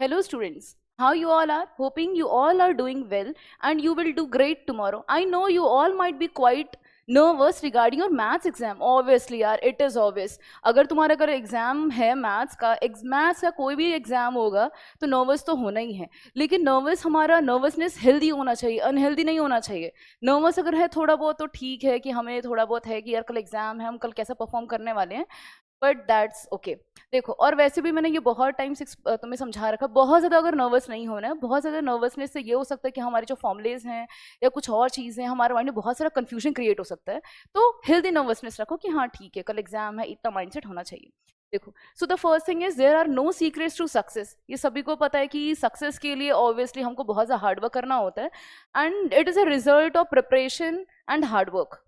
Hello students, how you all are? Hoping you all are doing well and you will do great tomorrow. I know you all might be quite nervous regarding your maths exam. Obviously यार, it is obvious. अगर exam है maths का कोई भी exam होगा तो nervous तो होना ही है. लेकिन हमारा नर्वसनेस हेल्दी होना चाहिए, अनहेल्दी नहीं होना चाहिए. नर्वस अगर है थोड़ा बहुत तो ठीक है कि हमें थोड़ा बहुत है कि यार कल एग्जाम है, हम कल कैसा परफॉर्म करने वाले हैं, बट दैट्स ओके. देखो, और वैसे भी मैंने ये बहुत टाइम से तुम्हें समझा रखा, बहुत ज़्यादा अगर नर्वस नहीं होना है. बहुत ज़्यादा नर्वसनेस से ये हो सकता है कि हमारे जो फॉर्मुलेज हैं या कुछ और चीज़ें, हमारे माइंड में बहुत सारा कंफ्यूजन क्रिएट हो सकता है. तो हेल्दी नर्वसनेस रखो कि हाँ ठीक है, कल एग्जाम है, इतना माइंडसेट होना चाहिए. देखो, so the first thing is there are no secrets to success. ये सभी को पता है कि सक्सेस के लिए ऑब्वियसली हमको बहुत ज़्यादा हार्डवर्क करना होता है, and it is a result of preparation and hard work.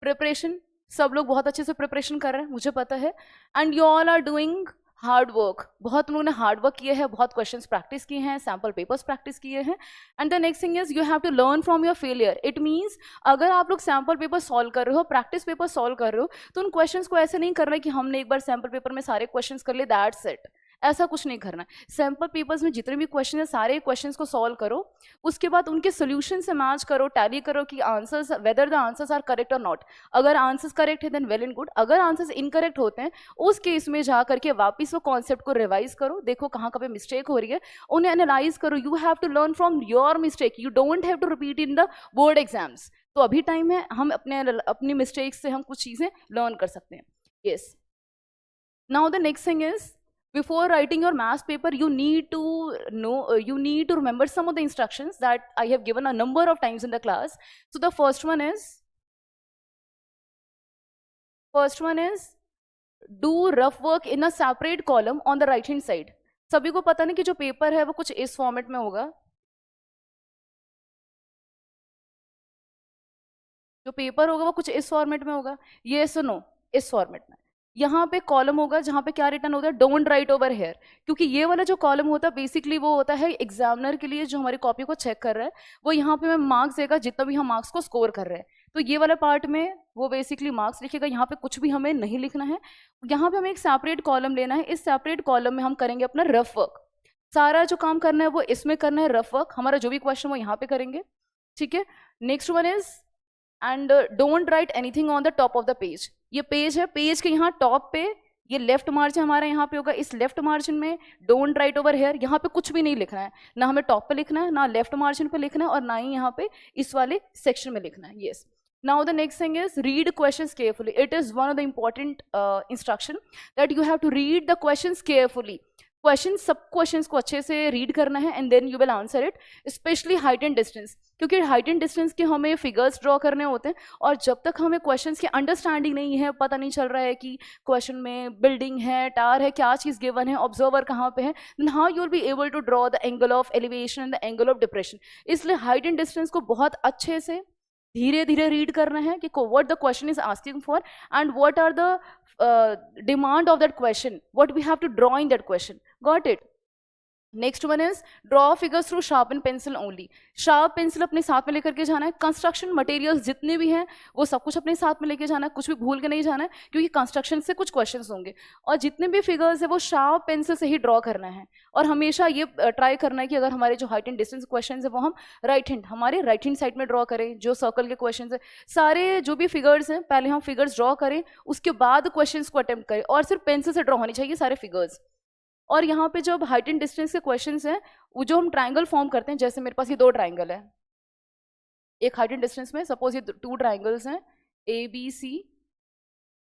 Preparation, सब लोग बहुत अच्छे से प्रिपरेशन कर रहे हैं, मुझे पता है. And you all are doing hard work. बहुत लोगों ने हार्ड वर्क किए हैं, बहुत क्वेश्चंस प्रैक्टिस किए हैं, सैम्पल पेपर्स प्रैक्टिस किए हैं. And the next thing is you have to learn from your failure. It means अगर आप लोग सैम्पल पेपर सॉल्व कर रहे हो, प्रैक्टिस पेपर सॉल्व कर रहे हो, तो उन क्वेश्चंस को ऐसे नहीं करना है कि हमने एक बार सैम्पल पेपर में सारे क्वेश्चंस कर लिए, दैट्स इट. ऐसा कुछ नहीं करना है. सैम्पल पेपर्स में जितने भी क्वेश्चन है, सारे क्वेश्चंस को सॉल्व करो. उसके बाद उनके सोल्यूशन से मैच करो, टैली करो कि answers, whether the answers are correct और नॉट. अगर आंसर्स करेक्ट है देन वेल एंड गुड. अगर आंसर्स इनकरेक्ट होते हैं, उस केस में जा करके वापस वो कॉन्सेप्ट को रिवाइज करो, देखो कहाँ पे मिस्टेक हो रही है, उन्हें एनालाइज करो. You have to learn from your mistake. You don't have to repeat in the board exams. तो अभी टाइम है, हम अपनी मिस्टेक्स से हम कुछ चीज़ें लर्न कर सकते हैं. Yes. Now the next thing is, before writing your maths paper, you need to know, you need to remember some of the instructions that I have given a number of times in the class. So the first one is do rough work in a separate column on the right hand side. सभी को पता नहीं कि जो paper है वो कुछ इस फॉर्मेट में होगा. जो पेपर होगा वो कुछ इस फॉर्मेट में होगा. ये सुनो, इस फॉर्मेट में यहाँ पे कॉलम होगा जहाँ पे क्या रिटर्न होता है, डोंट राइट ओवर हेयर. क्योंकि ये वाला जो कॉलम होता है बेसिकली वो होता है एग्जामिनर के लिए, जो हमारी कॉपी को चेक कर रहा है, वो यहाँ पे मैं मार्क्स देगा जितना भी हम मार्क्स को स्कोर कर रहे हैं. तो ये वाला पार्ट में वो बेसिकली मार्क्स लिखेगा. यहाँ पे कुछ भी हमें नहीं लिखना है. यहाँ पे हमें एक सेपरेट कॉलम लेना है. इस सेपरेट कॉलम में हम करेंगे अपना रफ वर्क. सारा जो काम करना है वो इसमें करना है, रफ वर्क. हमारा जो भी क्वेश्चन वो यहाँ पे करेंगे. ठीक है. Next one is, and don't write anything on the top of the page. ये पेज है, पेज के यहाँ टॉप पे ये लेफ्ट मार्जिन हमारा यहाँ पे होगा. इस लेफ्ट मार्जिन में डोंट राइट ओवर हेयर, यहाँ पे कुछ भी नहीं लिखना है. ना हमें टॉप पे लिखना है, ना लेफ्ट मार्जिन पे लिखना है, और ना ही यहाँ पे इस वाले सेक्शन में लिखना है. Yes. Now the next thing is read questions carefully. It is one of the important instruction that you have to read the questions carefully. सब क्वेश्चंस को अच्छे से रीड करना है and then you will answer it. Specially height and distance, क्योंकि height and distance के हमें figures draw करने होते हैं, और जब तक हमें क्वेश्चंस की अंडरस्टैंडिंग नहीं है, पता नहीं चल रहा है कि क्वेश्चन में बिल्डिंग है, टावर है, क्या चीज़ गिवन है, ऑब्जर्वर कहाँ पे है, then how you will be able to draw the angle of elevation and the angle of depression. इसलिए हाइट एंड डिस्टेंस को बहुत अच्छे से धीरे धीरे रीड करना है कि what the question is asking for and what are the demand of that question, what we have to draw in that question. Got it. Next one is draw figures through sharp and pencil only. Sharp pencil अपने साथ में लेकर के जाना है. Construction materials जितने भी हैं वो सब कुछ अपने साथ में लेके जाना है, कुछ भी भूल के नहीं जाना है, क्योंकि कंस्ट्रक्शन से कुछ क्वेश्चंस होंगे, और जितने भी फिगर्स है वो शार्प पेंसिल से ही ड्रॉ करना है. और हमेशा ये ट्राई करना है कि अगर हमारे जो हाइट एंड डिस्टेंस क्वेश्चन है वो हम हमारे राइट हैंड साइड में ड्रॉ करें. जो सर्कल के क्वेश्चन है, सारे जो भी फिगर्स हैं, पहले हम फिगर्स ड्रॉ करें, उसके बाद क्वेश्चन को अटेम्प्ट करें, और सिर्फ पेंसिल से ड्रॉ होनी चाहिए सारे फिगर्स. और यहाँ पे जो हाइट एंड डिस्टेंस के क्वेश्चंस हैं, वो जो हम ट्रायंगल फॉर्म करते हैं, जैसे मेरे पास ये 2 ट्रायंगल है, एक हाइट एंड डिस्टेंस में, सपोज ये 2 ट्रायंगल्स हैं, A B C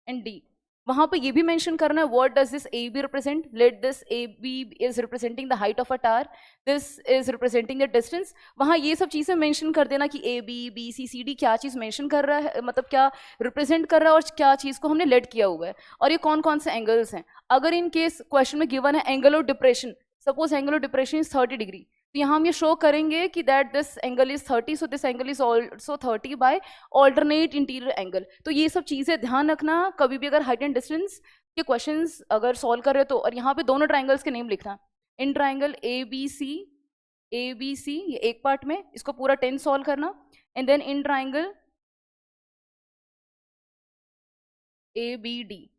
and D. वहाँ पे ये भी मेंशन करना है what does this A B represent. Let this A B is representing the height of a tower, this is representing the distance. वहाँ ये सब चीज़ें मेंशन कर देना कि ए बी सी सी डी क्या चीज़ मेंशन कर रहा है, मतलब क्या रिप्रेजेंट कर रहा है, और क्या चीज़ को हमने लेट किया हुआ है, और ये कौन कौन से एंगल्स हैं. अगर इन केस क्वेश्चन में गिवन है angle of depression, suppose angle of depression is 30 degree, तो यहाँ हम ये शो करेंगे कि that this angle is 30, so this angle is also 30 by alternate interior angle. तो ये सब चीज़ें ध्यान रखना कभी भी अगर हाइट एंड डिस्टेंस के क्वेश्चंस अगर सॉल्व कर रहे हो तो. और यहाँ पे दोनों ट्राइंगल्स के नेम लिखना. इन ट्राइंगल ए बी सी ये एक पार्ट में, इसको पूरा 10 सॉल्व करना. And then in triangle A B D,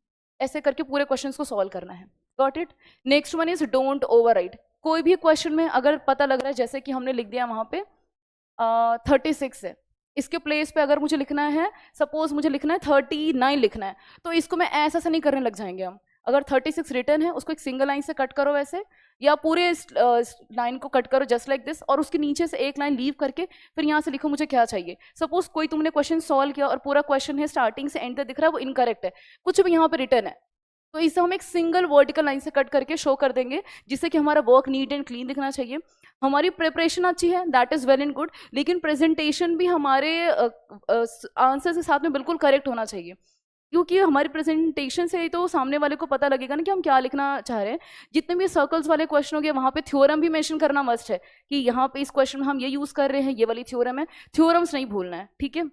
ऐसे करके पूरे क्वेश्चंस को सॉल्व करना है. Got it. Next one is don't overwrite. कोई भी क्वेश्चन में अगर पता लग रहा है जैसे कि हमने लिख दिया वहां पे 36 है, इसके प्लेस पे अगर मुझे लिखना है, सपोज मुझे लिखना है 39 लिखना है, तो इसको मैं ऐसा से नहीं करने लग जाएंगे हम। अगर 36 रिटर्न है उसको एक सिंगल लाइन से कट करो वैसे, या पूरे लाइन को कट करो जस्ट लाइक दिस, और उसके नीचे से एक लाइन लीव करके फिर यहाँ से लिखो मुझे क्या चाहिए। सपोज कोई तुमने क्वेश्चन सॉल्व किया और पूरा क्वेश्चन है स्टार्टिंग से एंड तक दिख रहा है वो इनकरेक्ट है, कुछ भी यहाँ पे रिटर्न है, तो इसे हम एक सिंगल वर्टिकल लाइन से कट करके शो कर देंगे, जिससे कि हमारा वर्क नीट एंड क्लीन दिखना चाहिए। हमारी प्रिपरेशन अच्छी है, that is well and good, लेकिन प्रेजेंटेशन भी हमारे आंसर के साथ में बिल्कुल करेक्ट होना चाहिए, क्योंकि हमारी प्रेजेंटेशन से ही तो सामने वाले को पता लगेगा ना कि हम क्या लिखना चाह रहे हैं। जितने भी सर्कल्स वाले क्वेश्चन हो गए वहाँ पे थ्योरम भी मेंशन करना मस्ट है, कि यहाँ पे इस क्वेश्चन में हम ये यूज कर रहे हैं, ये वाली थ्योरम है, थ्योरम्स नहीं भूलना है, ठीक है।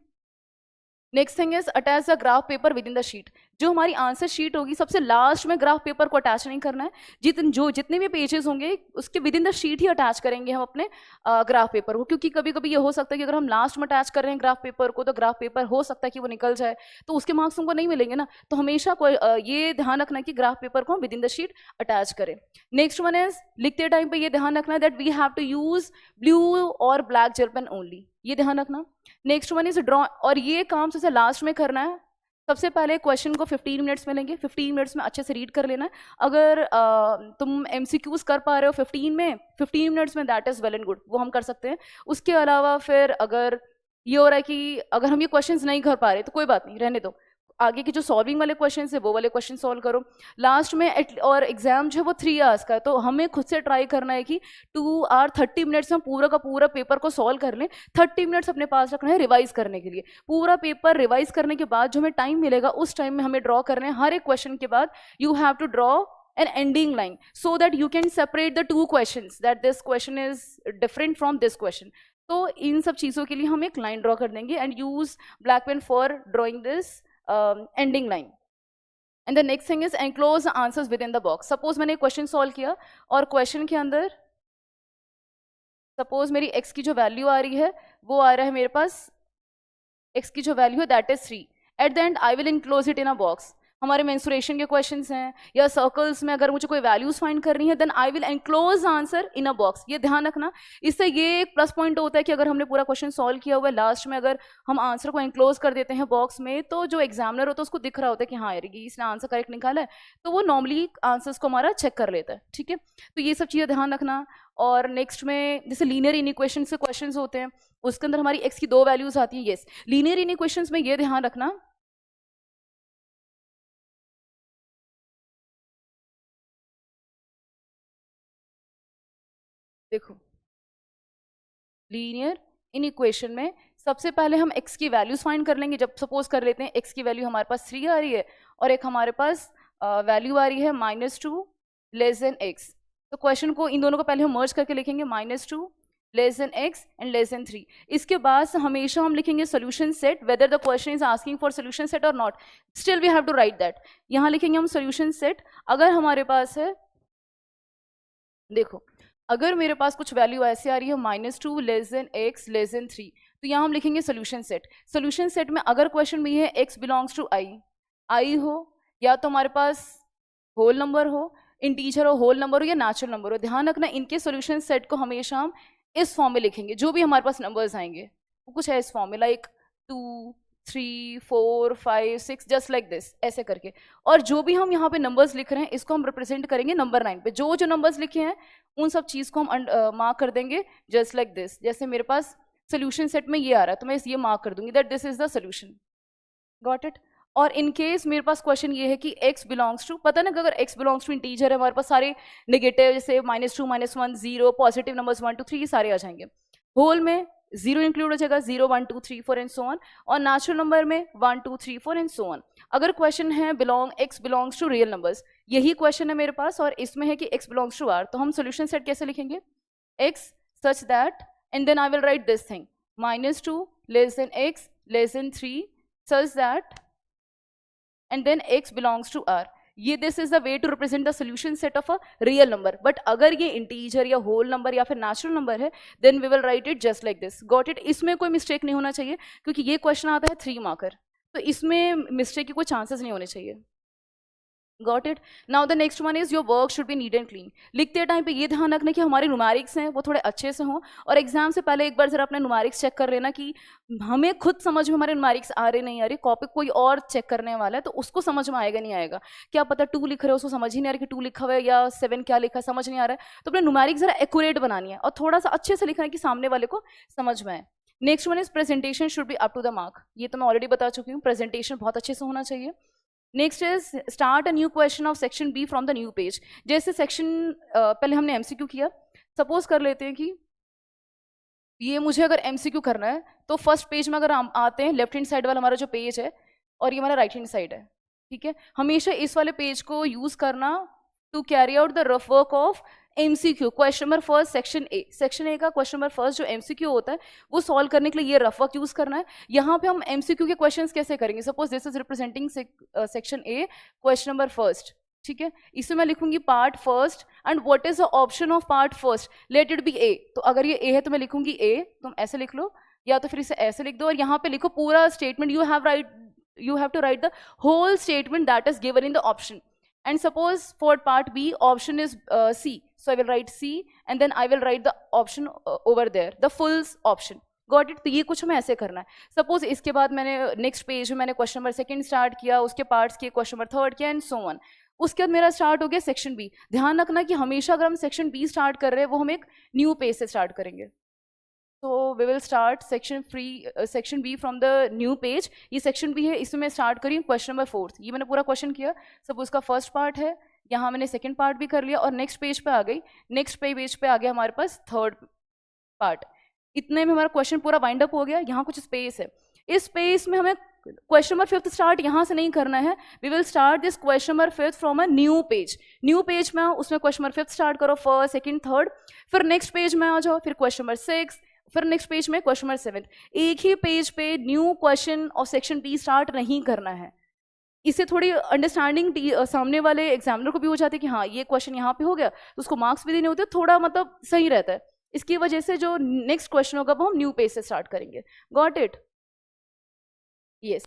Next thing is attach the graph paper with in the sheet. जो हमारी आंसर शीट होगी सबसे लास्ट में ग्राफ पेपर को अटैच नहीं करना है, जितने भी पेजेस होंगे उसके with in the sheet he attach करेंगे हम अपने ग्राफ पेपर को, क्योंकि कभी कभी ये हो सकता है कि अगर हम लास्ट में अटैच कर रहे हैं ग्राफ पेपर को तो ग्राफ पेपर हो सकता है कि वो निकल जाए, तो उसके मार्क्स हमको नहीं मिलेंगे ना। तो हमेशा कोई ये ध्यान रखना है कि ग्राफ पेपर को हम within the sheet attach करें। नेक्स्ट वन इज लिखते टाइम पे ये ध्यान रखना है that we have to use blue और ब्लैक जेल पेन ओनली, ये ध्यान रखना। नेक्स्ट वन इज ड्रॉ, और ये काम सबसे लास्ट में करना है। सबसे पहले क्वेश्चन को 15 मिनट्स में लेंगे, 15 मिनट्स में अच्छे से रीड कर लेना है। अगर तुम MCQs कर पा रहे हो 15 मिनट्स में, that is well and good, वो हम कर सकते हैं। उसके अलावा फिर अगर ये हो रहा है कि अगर हम ये क्वेश्चंस नहीं कर पा रहे तो कोई बात नहीं, रहने दो, आगे के जो सॉल्विंग वाले क्वेश्चन है वो वाले क्वेश्चन सॉल्व करो लास्ट में। और एग्जाम जो है वो 3 आवर्स का है, तो हमें खुद से ट्राई करना है कि 2 आवर 30 मिनट्स में पूरा का पूरा पेपर को सॉल्व कर लें। 30 मिनट्स अपने पास रखना है रिवाइज करने के लिए। पूरा पेपर रिवाइज करने के बाद जो हमें टाइम मिलेगा उस टाइम में हमें ड्रॉ करना है, हर एक क्वेश्चन के बाद you have to draw an ending line so that you can separate the 2 questions, that this question is different from this question. तो इन सब चीज़ों के लिए हम एक लाइन ड्रॉ कर देंगे and use black pen for drawing this ending line. And the next thing is enclose the answers within the box. Suppose मैंने क्वेश्चन सॉल्व किया और क्वेश्चन के अंदर सपोज मेरी x की जो वैल्यू आ रही है वो आ रहा है मेरे पास, x की जो वैल्यू है that is 3। Eight the and I will enclose it in a box. हमारे मेंसुरेशन के क्वेश्चंस हैं या सर्कल्स में अगर मुझे कोई वैल्यूज फाइंड करनी है then I will enclose answer in a box, ये ध्यान रखना। इससे ये एक प्लस पॉइंट होता है कि अगर हमने पूरा क्वेश्चन सॉल्व किया हुआ है लास्ट में अगर हम आंसर को एनक्लोज कर देते हैं बॉक्स में, तो जो एग्जामिनर होता है उसको दिख रहा होता है कि हाँ यार इसने आंसर करेक्ट निकाला है, तो वो नॉर्मली आंसर्स को हमारा चेक कर लेता है, ठीक है। तो ये सब चीज़ें ध्यान रखना। और नेक्स्ट में जैसे लीनियर इनइक्वेशन से क्वेश्चंस होते हैं उसके अंदर हमारी x की 2 वैल्यूज आती हैं। यस, लीनियर इनइक्वेशंस में ये ध्यान रखना, देखो लीनियर इन इक्वेशन में सबसे पहले हम x की वैल्यूज फाइंड कर लेंगे। जब सपोज कर लेते हैं x की वैल्यू हमारे पास 3 आ रही है और एक हमारे पास वैल्यू आ रही है -2 लेस देन x, तो क्वेश्चन को इन दोनों को पहले हम मर्ज करके लिखेंगे -2 less than x and less than 3। इसके बाद हमेशा हम लिखेंगे solution set, whether the question is asking for solution set और not, still we have to write that. यहाँ लिखेंगे हम सोल्यूशन सेट। अगर हमारे पास है, देखो अगर मेरे पास कुछ वैल्यू ऐसे आ रही है -2 less than x less than 3, तो यहाँ हम लिखेंगे सोल्यूशन सेट। सोल्यूशन सेट में अगर क्वेश्चन में ये x बिलोंग्स टू i हो, या तो हमारे पास होल नंबर हो, इंटीजर हो, होल नंबर हो या नेचुरल नंबर हो, ध्यान रखना इनके सोल्यूशन सेट को हमेशा हम इस फॉर्म में लिखेंगे। जो भी हमारे पास नंबर्स आएंगे वो कुछ है इस फॉर्म में, लाइक 2 3 4 5 6 जस्ट लाइक दिस, ऐसे करके। और जो भी हम यहाँ पे नंबर्स लिख रहे हैं इसको हम रिप्रेजेंट करेंगे नंबर 9 पे। जो जो नंबर्स लिखे हैं उन सब चीज़ को हम मार्क कर देंगे जस्ट लाइक दिस। जैसे मेरे पास सोल्यूशन सेट में ये आ रहा है तो मैं ये मार्क कर दूंगी that this is the solution, got it. और इन केस मेरे पास क्वेश्चन ये है कि x बिलोंग्स टू, पता ना कि अगर x बिलोंग्स टू इंटीजर है हमारे पास सारे नेगेटिव जैसे -2 -1 0, पॉजिटिव नंबर्स 1 2 3 ये सारे आ जाएंगे। होल में 0 इंक्लूड हो जाएगा, 0 1 2 3 4 एंड सो ऑन, और नेचुरल नंबर में 1 2 3 4 एंड सो ऑन। अगर क्वेश्चन है x belongs to real numbers, यही क्वेश्चन है मेरे पास और इसमें है कि x बिलोंग्स टू r, तो हम सोल्यूशन सेट कैसे लिखेंगे, x such that and then I will write this thing -2 less than x less than 3 such that and then x belongs to r। ये this is the way to represent the solution set of a real number। but अगर ये integer या whole number या फिर natural number है then we will write it just like this, got it। इसमें कोई mistake नहीं होना चाहिए क्योंकि ये question आता है 3 मार्कर, तो इसमें mistake के कोई chances नहीं होने चाहिए। Got it. Now the next one is your work should be neat and clean. लिखते टाइम पे ये ध्यान रखना कि हमारे न्यूमेरिक्स हैं वो थोड़े अच्छे से हों, और एग्जाम से पहले एक बार जरा अपने न्यूमेरिक्स चेक कर लेना कि हमें खुद समझ में हमारे न्यूमेरिक्स आ रहे नहीं आ रहे, कॉपी कोई और चेक करने वाला है तो उसको समझ में आएगा नहीं आएगा. क्या पता 2 लिख रहे हो उसको समझ ही नहीं आ रहा कि 2 लिखा हुआ है या 7 क्या लिखा है समझ नहीं आ रहा है, तो अपने न्यूमेरिक्स जरा एक्यूरेट बनानी है और थोड़ा सा अच्छे से लिखना है कि सामने वाले को समझ में आए. Next one is presentation should be up to the mark. ये तो मैं ऑलरेडी बता चुकी हूँ, प्रेजेंटेशन बहुत अच्छे से होना चाहिए. Next is start a new question of section B from the new page. जैसे सेक्शन पहले हमने एमसीक्यू किया, सपोज कर लेते हैं कि ये मुझे अगर एमसीक्यू करना है तो फर्स्ट पेज में अगर हम आते हैं, लेफ्ट हैंड साइड वाला हमारा जो पेज है और ये हमारा राइट हैंड साइड है, ठीक है. हमेशा इस वाले पेज को यूज करना to carry out the rough work of MCQ. Question number first section A, section A का क्वेश्चन नंबर फर्स्ट जो एमसीक्यू होता है वो सॉल्व करने के लिए ये रफ वर्क यूज करना है. यहाँ पे हम एमसीक्यू के क्वेश्चंस कैसे करेंगे, suppose this is representing section A question number first, ठीक है. इसमें मैं लिखूंगी part first and what is the option of part first, let it be A. तो अगर ये ए है तो मैं लिखूंगी ए, तुम ऐसे लिख लो या तो फिर इसे ऐसे लिख दो और यहाँ पे लिखो पूरा statement. You have to write the whole statement that is given in the option. And suppose for part B option is C, so I will write C and then I will write the option over there, the full option. Got it? तो ये कुछ हमें ऐसे करना है. Suppose इसके बाद मैंने नेक्स्ट पेज में मैंने क्वेश्चन नंबर सेकंड स्टार्ट किया, उसके पार्ट्स किए, क्वेश्चन नंबर थर्ड किया एंड सो ऑन. उसके बाद मेरा स्टार्ट हो गया सेक्शन बी. ध्यान रखना कि हमेशा अगर हम सेक्शन बी स्टार्ट कर रहे हैं वो हम एक न्यू पेज से स्टार्ट करेंगे. तो we will start section B from the new page. ये सेक्शन बी है, इसमें मैं स्टार्ट करी क्वेश्चन नंबर 4. ये मैंने पूरा क्वेश्चन किया, सब उसका फर्स्ट पार्ट है, यहाँ मैंने सेकंड पार्ट भी कर लिया और नेक्स्ट पेज पे आ गई. नेक्स्ट पेज पे आ गया हमारे पास थर्ड पार्ट. इतने में हमारा क्वेश्चन पूरा वाइंड अप हो गया. यहाँ कुछ स्पेस है, इस स्पेस में हमें क्वेश्चन नंबर 5 स्टार्ट यहाँ से नहीं करना है. We will start this question number 5 from a new page. New page में आओ, उसमें क्वेश्चन नंबर 5 स्टार्ट करो, फर्स्ट सेकंड थर्ड. फिर नेक्स्ट पेज में आ जाओ, फिर क्वेश्चन नंबर 6, फिर नेक्स्ट पेज में क्वेश्चन नंबर 7. एक ही पेज पे new question of section B start नहीं करना है. इससे थोड़ी अंडरस्टैंडिंग सामने वाले एग्जामिनर को भी हो जाती है कि हाँ ये क्वेश्चन यहाँ पे हो गया, तो उसको मार्क्स भी देने होते हैं, थोड़ा मतलब सही रहता है. इसकी वजह से जो नेक्स्ट क्वेश्चन होगा वो हम न्यू पेज से स्टार्ट करेंगे. Got it? Yes.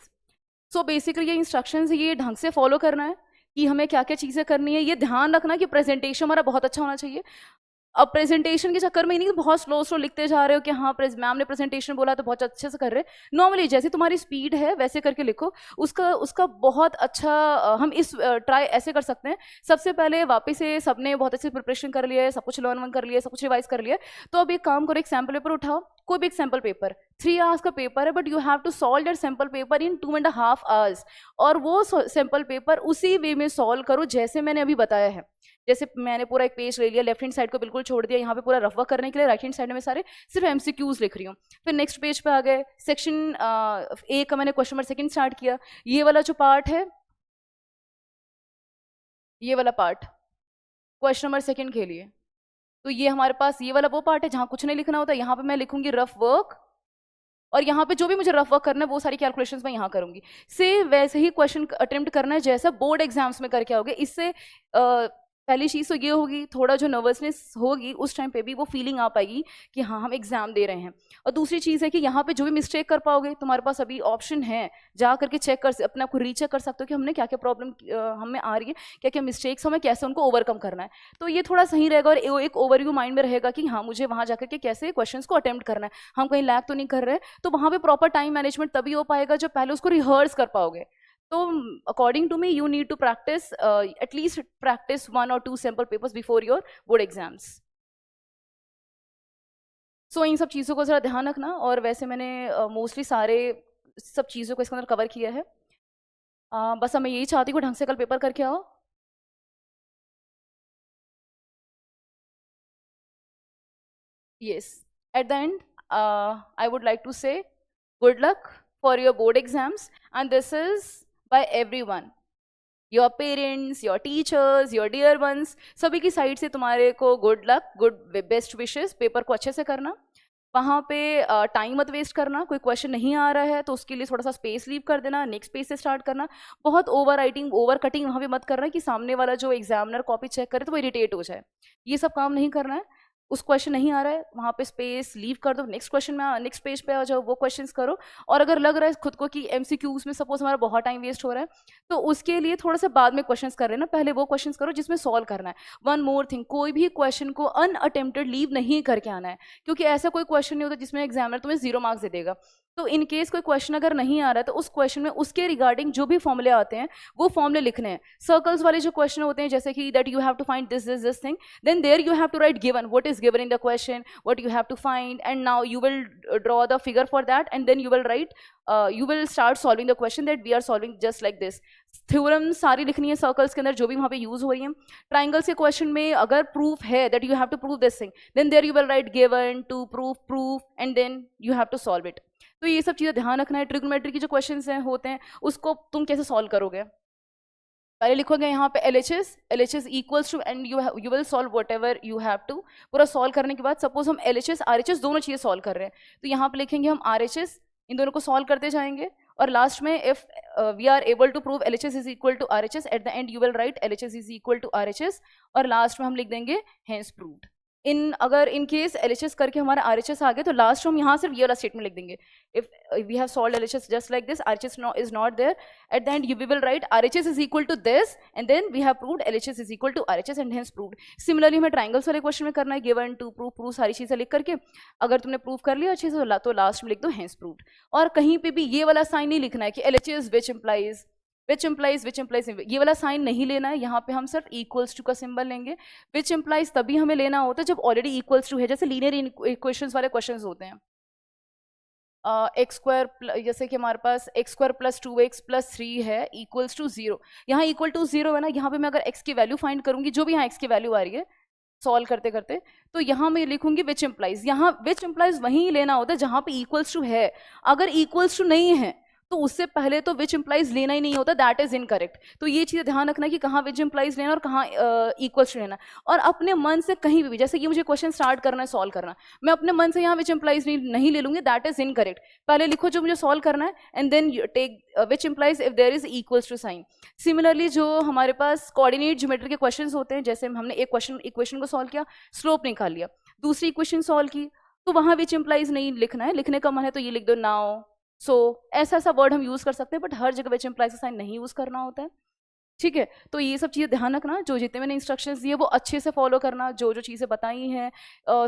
So basically ये इंस्ट्रक्शंस ये ढंग से फॉलो करना है कि हमें क्या क्या चीज़ें करनी है. ये ध्यान रखना कि प्रेजेंटेशन हमारा बहुत अच्छा होना चाहिए. अब प्रेजेंटेशन के चक्कर में ही नहीं बहुत स्लो लिखते जा रहे हो कि हाँ मैम ने प्रेजेंटेशन बोला तो बहुत अच्छे से कर रहे. नॉर्मली जैसे तुम्हारी स्पीड है वैसे करके लिखो. उसका बहुत अच्छा हम इस ट्राई ऐसे कर सकते हैं. सबसे पहले वापस से सबने बहुत अच्छे प्रिपरेशन कर लिया है, सब कुछ लर्न कर लिया है, सब कुछ रिवाइज कर लिया है, तो अब एक काम करो, एक सैम्पल पेपर उठाओ, कोई भी एक सैम्पल पेपर. 3 आवर्स का पेपर है but you have to solve that sample paper in 2.5 hours. और वो सैम्पल पेपर उसी वे में सॉल्व करो जैसे मैंने अभी बताया है. जैसे मैंने पूरा एक पेज ले लिया, लेफ्ट हैंड साइड को बिल्कुल छोड़ दिया, यहाँ पे पूरा रफ वर्क करने के लिए राइट हैंड साइड में सारे सिर्फ एमसीक्यूज लिख रही हूँ. फिर नेक्स्ट पेज पे आ गए, सेक्शन ए का मैंने क्वेश्चन नंबर सेकंड स्टार्ट किया. ये वाला जो पार्ट है, ये वाला पार्ट क्वेश्चन नंबर सेकंड के लिए, तो ये हमारे पास ये वाला वो पार्ट है जहाँ कुछ नहीं लिखना होता. यहाँ पे मैं लिखूंगी रफ वर्क और यहाँ पे जो भी मुझे रफ वर्क करना है वो सारी कैलकुलेशंस मैं यहाँ करूंगी. से वैसे ही क्वेश्चन अटेम्प्ट करना है जैसा बोर्ड एग्जाम्स में करके आओगे. इससे पहली चीज़ तो ये होगी, थोड़ा जो नर्वसनेस होगी उस टाइम पे भी वो फीलिंग आ पाएगी कि हाँ हम एग्जाम दे रहे हैं. और दूसरी चीज़ है कि यहाँ पे जो भी मिस्टेक कर पाओगे, तुम्हारे पास अभी ऑप्शन है, जा करके चेक कर अपने आप को रीचेक कर सकते हो कि हमने क्या क्या प्रॉब्लम हमें आ रही है, क्या क्या मिस्टेक्स हमें कैसे उनको ओवरकम करना है. तो ये थोड़ा सही रहेगा और एक ओवरव्यू माइंड में रहेगा कि हाँ मुझे वहाँ जाकर के कैसे क्वेश्चन को अटेम्प्ट करना है, हम कहीं लैग तो नहीं कर रहे. तो वहाँ पर प्रॉपर टाइम मैनेजमेंट तभी हो पाएगा जब पहले उसको रिहर्स कर पाओगे. तो according to me you need to practice at least practice 1 or 2 sample papers before your board exams. So इन सब चीज़ों को ज़रा ध्यान रखना. और वैसे मैंने मोस्टली सारे सब चीज़ों को इसके अंदर कवर किया है. बस मैं यही चाहती हूँ ढंग से कल पेपर करके आओ. Yes, at the end I would like to say good luck for your board exams, and this is by everyone, your parents, your teachers, your dear ones, सभी की साइड से तुम्हारे को good luck, good best wishes. Paper को अच्छे से करना, वहाँ पे टाइम मत वेस्ट करना. कोई क्वेश्चन नहीं आ रहा है तो उसके लिए थोड़ा सा स्पेस लीव कर देना, नेक्स्ट पेज से स्टार्ट करना. बहुत ओवर राइटिंग, ओवर कटिंग वहाँ पे मत करना कि सामने वाला जो एग्जामिनर कॉपी चेक करे तो वो इरिटेट हो जाए. ये सब काम नहीं करना है. उस क्वेश्चन नहीं आ रहा है वहाँ पे स्पेस लीव कर दो, नेक्स्ट क्वेश्चन में नेक्स्ट पेज पे आ जाओ, वो क्वेश्चंस करो। और अगर लग रहा है खुद को कि एमसीक्यूज में सपोज हमारा बहुत टाइम वेस्ट हो रहा है, तो उसके लिए थोड़ा सा बाद में क्वेश्चंस कर रहे हैं ना, पहले वो क्वेश्चंस करो जिसमें सॉल्व करना है। वन मोर थिंग, कोई भी क्वेश्चन को अनअटेम्प्टेड लीव नहीं करके आना है, क्योंकि ऐसा कोई क्वेश्चन नहीं होता जिसमें एग्जामिनर तुम्हें 0 मार्क्स दे देगा। तो इन केस कोई क्वेश्चन अगर नहीं आ रहा है तो उस क्वेश्चन में उसके रिगार्डिंग जो भी फॉर्मूले आते हैं वो फॉर्मूले लिखने हैं। सर्कल्स वाले जो क्वेश्चन होते हैं जैसे कि that you have to find this thing, then there you have to write given, what is given in the question, what you have to find, and now you will draw the figure for that, and then you will write, you will start solving the question that we are solving just like this. Theorem सारी लिखनी है circles के अंदर जो भी वहाँ पे use हो रही है। ट्राइंगल्स के क्वेश्चन में अगर प्रूफ है that you have to prove this thing, then there you will write given, to proof, and then you have to solve it. तो ये सब चीज़ें ध्यान रखना है। ट्रिग्नोमेट्री की जो क्वेश्चंस हैं होते हैं उसको तुम कैसे सॉल्व करोगे, पहले लिखोगे यहाँ पे LHS equals to, and you will solve whatever you have to. पूरा सॉल्व करने के बाद सपोज हम LHS RHS दोनों चीज़ें सॉल्व कर रहे हैं, तो यहाँ पे लिखेंगे हम RHS, इन दोनों को सॉल्व करते जाएंगे, और लास्ट में if we are able to prove LHS is equal to RHS, at the end you will write LHS is equal to RHS, और लास्ट में हम लिख देंगे हेंस प्रूव्ड। अगर इन केस LHS करके हमारा RHS आ गया तो लास्ट हम यहाँ सिर्फ ये वाला स्टेटमेंट लिख देंगे, if we have solved LHS just like this, RHS is not there, at the end we will write RHS is equal to this, and then we have proved LHS is equal to RHS and hence proved. Similarly हमें triangles वाले question में करना है, given, to prove सारी चीज़ें लिख करके अगर तुमने प्रूव कर लिया अच्छे से तो लास्ट में लिख दो हेंस प्रूव्ड। और कहीं पे भी ये वाला साइन नहीं लिखना है कि LHS विच इम्प्लाइज, ये वाला साइन नहीं लेना है। यहाँ पे हम सिर्फ इक्वल्स टू का सिंबल लेंगे। विच इम्प्लाइज तभी हमें लेना होता है जब ऑलरेडी इक्वल्स टू है, जैसे लीनियर इक्वेशंस वाले क्वेश्चंस होते हैं। x² जैसे कि हमारे पास x² + 2x + 3 है इक्वल्स टू 0, यहाँ इक्वल टू 0 है ना, यहाँ पे मैं अगर x की वैल्यू फाइंड करूंगी, जो भी यहाँ x की वैल्यू आ रही है सॉल्व करते करते, तो यहाँ मैं लिखूंगी विच इम्प्लाइज। यहाँ विच इम्प्लाइज वहीं लेना होता है जहाँ पे इक्वल्स टू है। अगर इक्वल्स टू नहीं है तो उससे पहले तो विच इम्प्लाइज लेना ही नहीं होता, दैट इज इनकरेक्ट। तो ये चीज़ ध्यान रखना कि कहाँ विच इम्प्लाइज लेना और कहाँ इक्वल्स टू लेना। और अपने मन से कहीं भी, जैसे ये मुझे क्वेश्चन स्टार्ट करना है, सॉल्व करना, मैं अपने मन से यहाँ विच इम्प्लाइज नहीं ले लूंगी, दैट इज इनकरेक्ट। पहले लिखो जो मुझे सॉल्व करना है, and then take which implies if there is equals to sign. Similarly जो हमारे पास कोऑर्डिनेट ज्योमेट्री के क्वेश्चन होते हैं, जैसे हमने एक इक्वेशन को सॉल्व किया, स्लोप निकाल लिया, दूसरी इक्वेशन सॉल्व की, तो वहाँ विच इम्प्लाइज नहीं लिखना है, लिखने का मन है तो ये लिख दो नाउ, सो ऐसा वर्ड हम यूज कर सकते हैं, बट हर जगह विच इम्प्लाइज का साइन नहीं यूज करना होता है। ठीक है, तो ये सब चीज़ें ध्यान रखना। जो जितने मैंने इंस्ट्रक्शंस दिए वो अच्छे से फॉलो करना। जो जो चीज़ें बताई हैं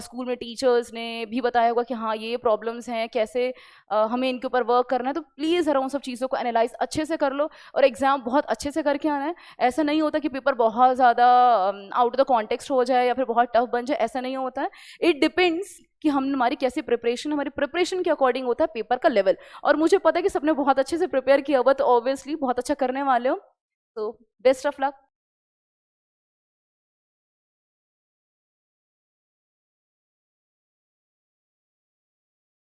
स्कूल में टीचर्स ने भी बताया होगा कि हाँ ये प्रॉब्लम्स हैं, कैसे हमें इनके ऊपर वर्क करना है, तो प्लीज़ ज़रा उन सब चीज़ों को एनालाइज अच्छे से कर लो और एग्ज़ाम बहुत अच्छे से करके आना है। ऐसा नहीं होता कि पेपर बहुत ज़्यादा आउट ऑफ द कॉन्टेक्स्ट हो जाए या फिर बहुत टफ बन जाए, ऐसा नहीं होता है। इट डिपेंड्स कि हम हमारी कैसी प्रिपरेशन, हमारी प्रिपरेशन के अकॉर्डिंग होता है पेपर का लेवल। और मुझे पता है कि सबने बहुत अच्छे से प्रिपेयर किया हुआ, तो ऑब्वियसली बहुत अच्छा करने वाले हो। So best of luck.